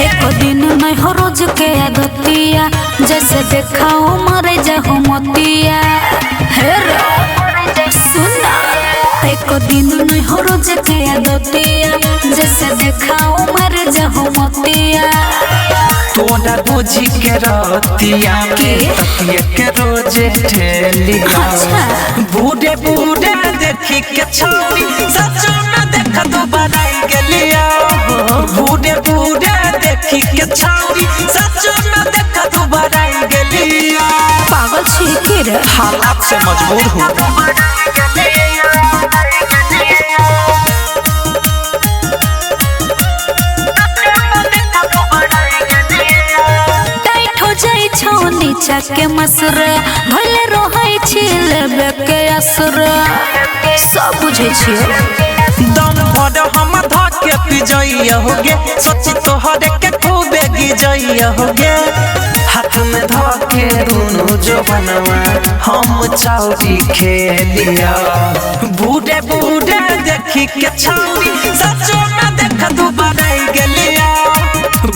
एको दिन नहीं हो रोज के आदतिया जैसे देखाओ मरे जाओ मोतिया सुना। एको दिन नहीं हो रोज के आदतिया जैसे देखाओ मरे जाओ मोतिया। तोरा बुझी के रतिया के तकिए के रोजे ठेलिया बूढ़े बूढ़े देखी के छौरी सच में देख दोबारा गेलिया। बूढ़े बूढ़े देखी के छौरी सच में देख दोबारा गेलिया। पागल छी के रे हालात से मजबूर हूँ। नीचा के मसुर भले रोहै छिलबे के असुर सब बुझे छिए। दम भर हम धके पिजइया होगे सोची तोहरे के खूबे गिजइया होगे। हाथ में धके दोनों जवानवा हम चाउरी खेलिया। बूढ़े बूढ़े देखी के छौरी सचो में देख दोबारा गेलिया।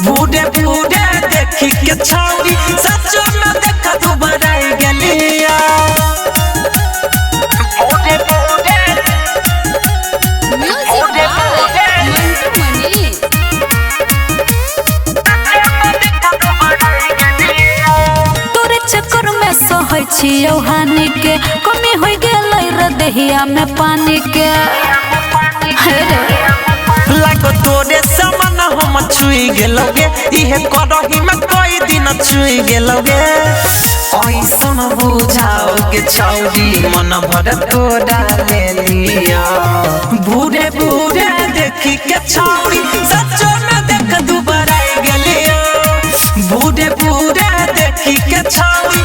बूढ़े बूढ़े देखी के छौरी सचो में देख दोबारा गेलिया। तोरे चक्कर में सहै छियौ हानि के कमी हो गेलै रे देहिया में पानी के। लागो तोरे सामान हम छुई गेलोगे इहे करही में कई दिन छुई गेलोगे। ऐसन बुझाओगे छौरी मन भर तोरा ले लिया। बूढ़े बूढ़े देखी के छौरी सचो में देख दोबारा गेलिया। बूढ़े बूढ़े देखी के छौरी